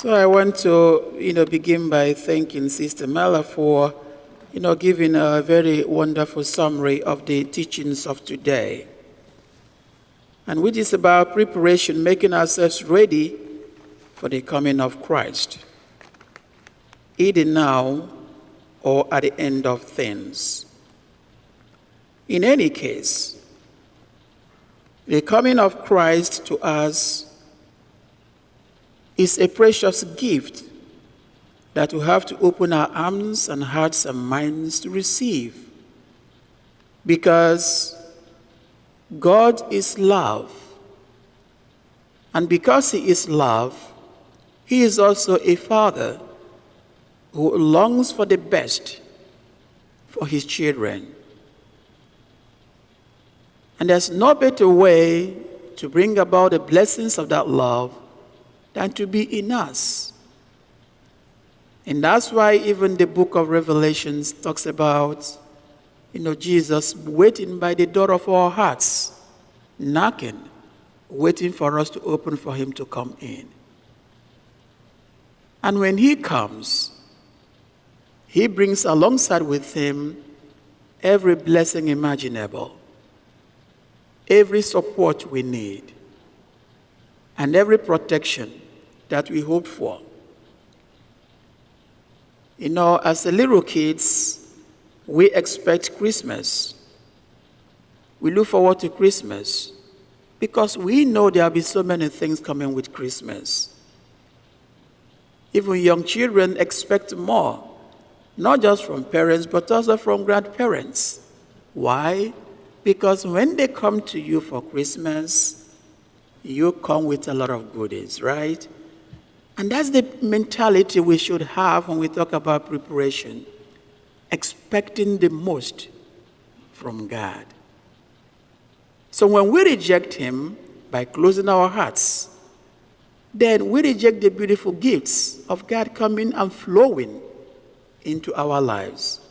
So I want to, begin by thanking Sister Mela for, giving a very wonderful summary of the teachings of today, and which is about preparation, making ourselves ready for the coming of Christ, either now or at the end of things. In any case, the coming of Christ to us is a precious gift that we have to open our arms and hearts and minds to receive, because God is love. And because He is love, He is also a Father who longs for the best for His children. And there's no better way to bring about the blessings of that love than to be in us. And that's why even the book of Revelations talks about, Jesus waiting by the door of our hearts, knocking, waiting for us to open for Him to come in. And when He comes, He brings alongside with Him every blessing imaginable, every support we need, and every protection that we hope for. As little kids, we expect Christmas. We look forward to Christmas because we know there will be so many things coming with Christmas. Even young children expect more, not just from parents, but also from grandparents. Why? Because when they come to you for Christmas, you come with a lot of goodies, right? And that's the mentality we should have when we talk about preparation, expecting the most from God. So when we reject Him by closing our hearts, then we reject the beautiful gifts of God coming and flowing into our lives.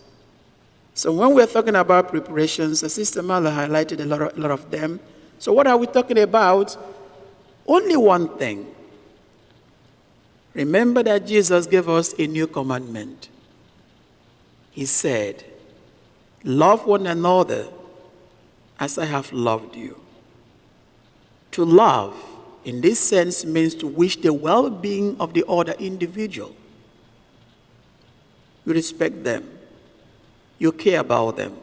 So when we're talking about preparations, Sister Mala highlighted a lot of them. So what are we talking about? Only one thing. Remember that Jesus gave us a new commandment. He said, love one another as I have loved you. To love, in this sense, means to wish the well-being of the other individual. You respect them. You care about them.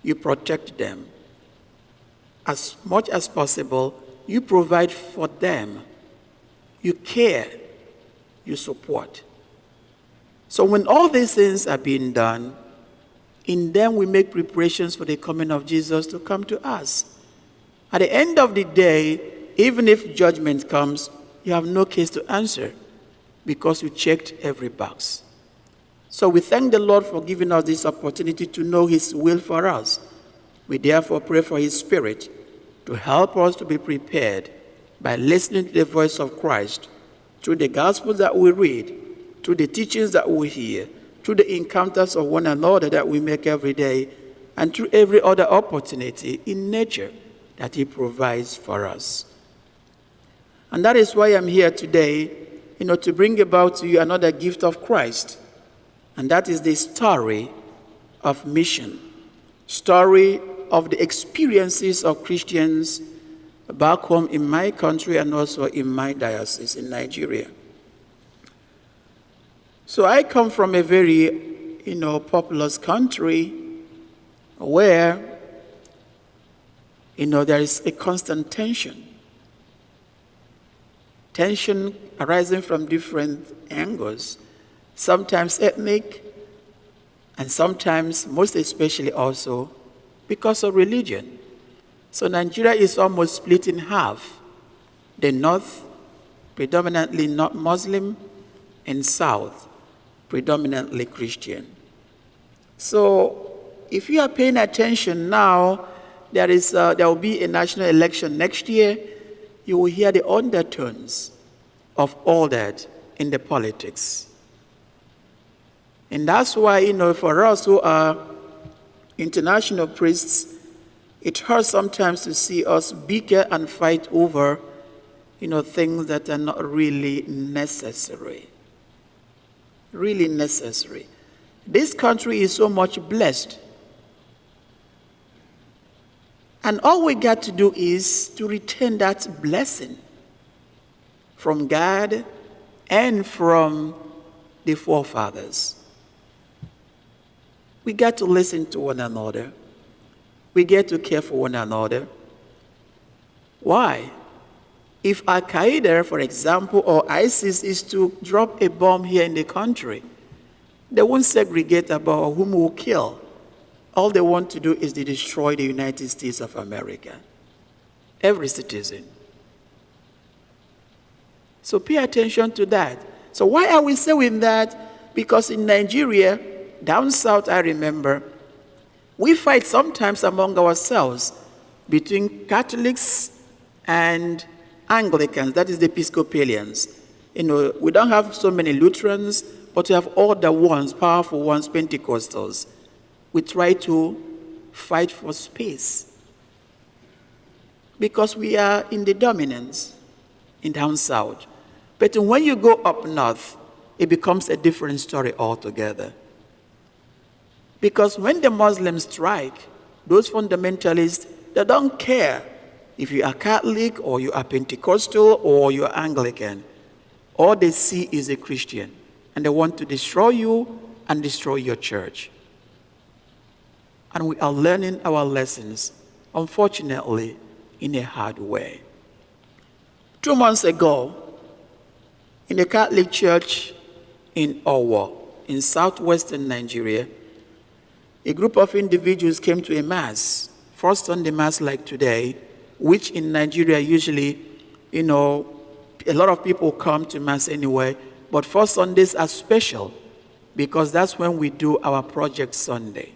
You protect them. As much as possible, you provide for them. You care. You support. So when all these things are being done, in them we make preparations for the coming of Jesus to come to us. At the end of the day, even if judgment comes, you have no case to answer because you checked every box. So we thank the Lord for giving us this opportunity to know His will for us. We therefore pray for His Spirit to help us to be prepared by listening to the voice of Christ through the Gospels that we read, through the teachings that we hear, through the encounters of one another that we make every day, and through every other opportunity in nature that He provides for us. And that is why I'm here today, to bring about to you another gift of Christ. And that is the story of mission, story of the experiences of Christians back home in my country and also in my diocese in Nigeria. So I come from a very, populous country where, there is a constant tension. Tension arising from different angles, sometimes ethnic, and sometimes, most especially also, because of religion. So Nigeria is almost split in half. The north, predominantly not Muslim, and south, predominantly Christian. So if you are paying attention now, there will be a national election next year. You will hear the undertones of all that in the politics. And that's why, for us who are international priests, it hurts sometimes to see us bicker and fight over, things that are not really necessary. Really necessary. This country is so much blessed. And all we got to do is to retain that blessing from God and from the forefathers. We got to listen to one another. We get to care for one another. Why? If Al-Qaeda, for example, or ISIS is to drop a bomb here in the country, they won't segregate about whom will kill. All they want to do is to destroy the United States of America. Every citizen. So pay attention to that. So why are we saying that? Because in Nigeria, down south, I remember, we fight sometimes among ourselves between Catholics and Anglicans, that is the Episcopalians. We don't have so many Lutherans, but we have all the ones, powerful ones, Pentecostals. We try to fight for space because we are in the dominance in down south. But when you go up north, it becomes a different story altogether. Because when the Muslims strike, those fundamentalists, they don't care if you are Catholic or you are Pentecostal or you are Anglican. All they see is a Christian, and they want to destroy you and destroy your church. And we are learning our lessons, unfortunately, in a hard way. 2 months ago, in the Catholic Church in Owo, in southwestern Nigeria, a group of individuals came to a mass, first Sunday mass like today, which in Nigeria usually, a lot of people come to mass anyway, but first Sundays are special because that's when we do our Project Sunday.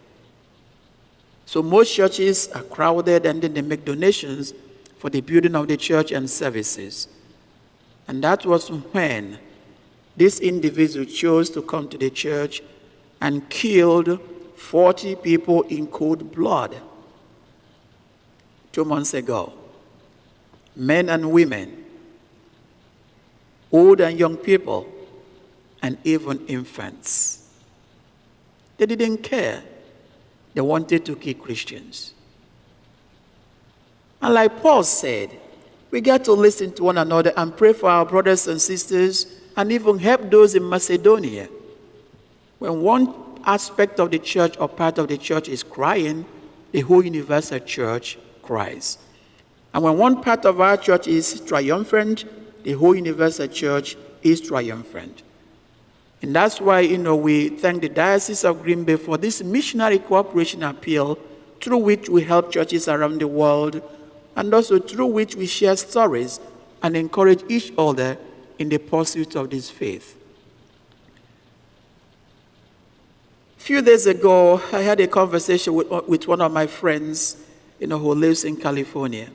So most churches are crowded and then they make donations for the building of the church and services. And that was when this individual chose to come to the church and killed 40 people in cold blood 2 months ago. Men and women, old and young people, and even infants. They didn't care. They wanted to kill Christians. And like Paul said, we got to listen to one another and pray for our brothers and sisters and even help those in Macedonia. When one aspect of the church or part of the church is crying, the whole universal church cries. And when one part of our church is triumphant, the whole universal church is triumphant. And that's why, we thank the Diocese of Green Bay for this missionary cooperation appeal through which we help churches around the world and also through which we share stories and encourage each other in the pursuit of this faith. A few days ago, I had a conversation with one of my friends, who lives in California.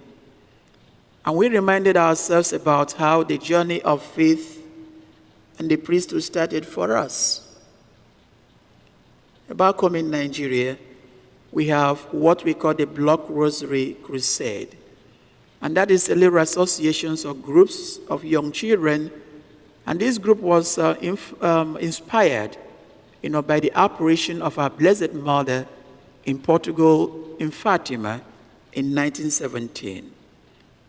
And we reminded ourselves about how the journey of faith and the priesthood started for us. Back home in Nigeria, we have what we call the Block Rosary Crusade. And that is a little associations or groups of young children. And this group was inspired, by the apparition of our Blessed Mother in Portugal, in Fatima, in 1917.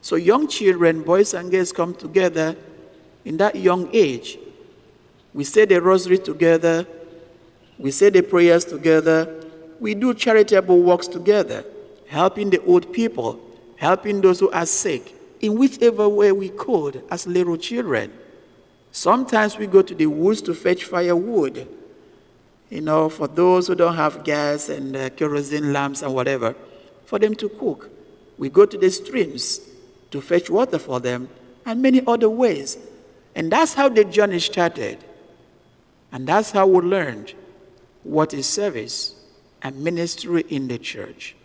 So young children, boys and girls, come together in that young age. We say the rosary together. We say the prayers together. We do charitable works together, helping the old people, helping those who are sick, in whichever way we could as little children. Sometimes we go to the woods to fetch firewood, for those who don't have gas and kerosene lamps and whatever, for them to cook. We go to the streams to fetch water for them, and many other ways. And that's how the journey started. And that's how we learned what is service and ministry in the church.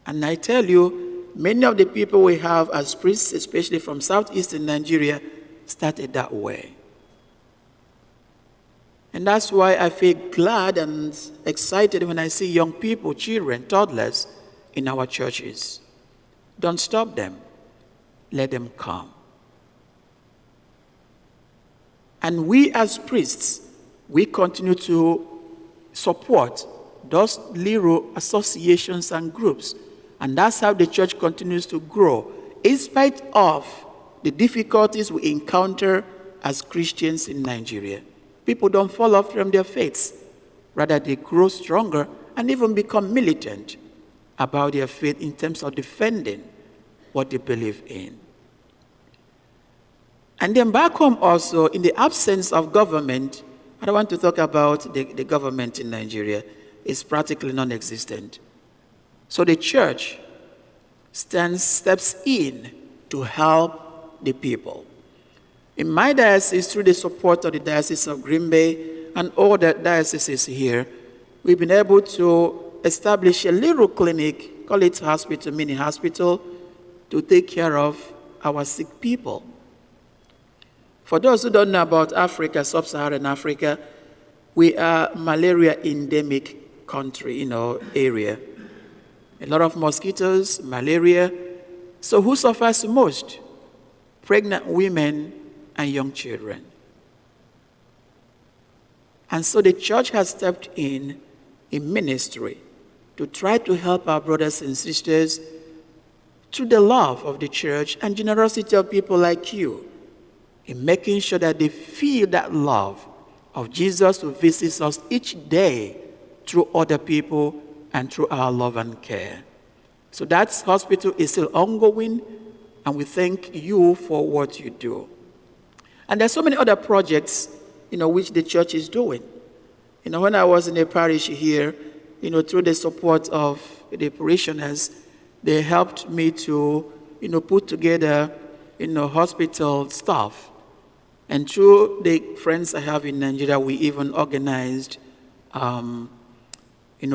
And I tell you, many of the people we have as priests, especially from southeastern Nigeria, started that way. And that's why I feel glad and excited when I see young people, children, toddlers in our churches. Don't stop them. let them come. And we as priests, we continue to support those little associations and groups. And that's how the church continues to grow, in spite of the difficulties we encounter as Christians in Nigeria. People don't fall off from their faiths. Rather, they grow stronger and even become militant about their faith in terms of defending what they believe in. And then back home also, in the absence of government, I don't want to talk about the government in Nigeria. It's practically non-existent. So the church steps in to help the people. In my diocese, through the support of the Diocese of Green Bay and all the dioceses here, we've been able to establish a little clinic, call it hospital, mini hospital, to take care of our sick people. For those who don't know about Africa, sub-Saharan Africa, we are malaria endemic country, area. A lot of mosquitoes, malaria. So who suffers most? Pregnant women and young children. And so the church has stepped in ministry to try to help our brothers and sisters through the love of the church and generosity of people like you, in making sure that they feel that love of Jesus who visits us each day through other people and through our love and care. So that hospital is still ongoing, and we thank you for what you do. And there's so many other projects, which the church is doing. When I was in a parish here, through the support of the parishioners, they helped me to, put together, hospital staff. And through the friends I have in Nigeria, we even organized,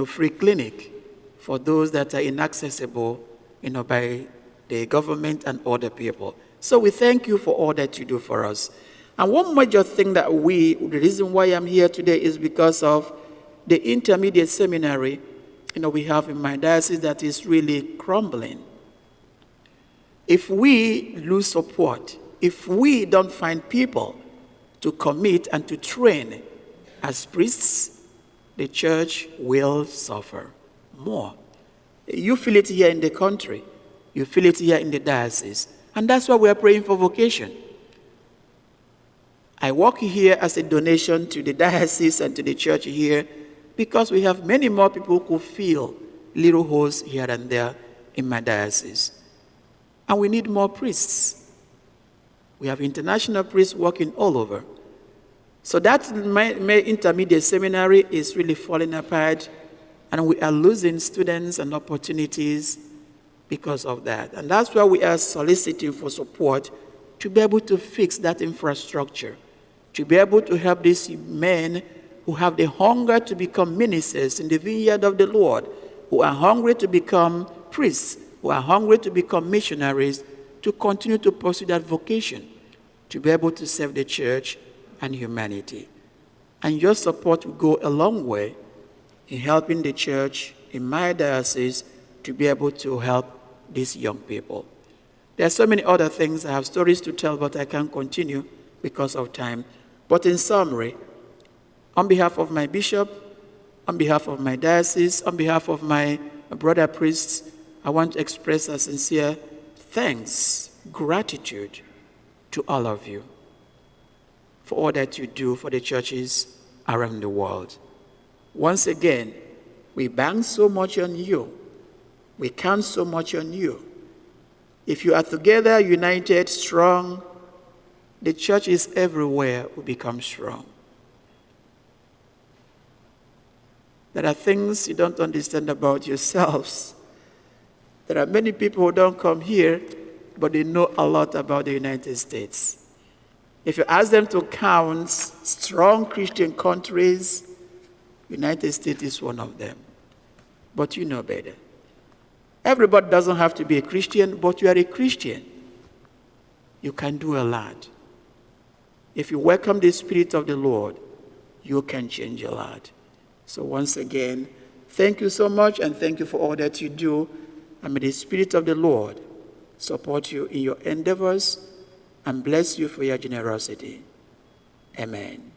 free clinic for those that are inaccessible, by the government and other people. So we thank you for all that you do for us. And one major thing the reason why I'm here today is because of the intermediate seminary, we have in my diocese that is really crumbling. If we lose support, if we don't find people to commit and to train as priests, the church will suffer more. You feel it here in the country. You feel it here in the diocese. And that's why we are praying for vocation. I work here as a donation to the diocese and to the church here because we have many more people who fill little holes here and there in my diocese. And we need more priests. We have international priests working all over. So that my intermediate seminary is really falling apart, and we are losing students and opportunities because of that. And that's why we are soliciting for support to be able to fix that infrastructure, to be able to help these men who have the hunger to become ministers in the vineyard of the Lord, who are hungry to become priests, who are hungry to become missionaries, to continue to pursue that vocation, to be able to serve the church and humanity. And your support will go a long way in helping the church in my diocese to be able to help these young people. There are so many other things. I have stories to tell, but I can't continue because of time. But in summary, on behalf of my bishop, on behalf of my diocese, on behalf of my brother priests, I want to express a sincere thanks, gratitude to all of you for all that you do for the churches around the world. Once again, we bank so much on you. We count so much on you. If you are together, united, strong, the churches everywhere will become strong. There are things you don't understand about yourselves. There are many people who don't come here, but they know a lot about the United States. If you ask them to count strong Christian countries, United States is one of them. But you know better. Everybody doesn't have to be a Christian, but you are a Christian. You can do a lot. If you welcome the Spirit of the Lord, you can change a lot. So once again, thank you so much, and thank you for all that you do. And may the Spirit of the Lord support you in your endeavors, and bless you for your generosity. Amen.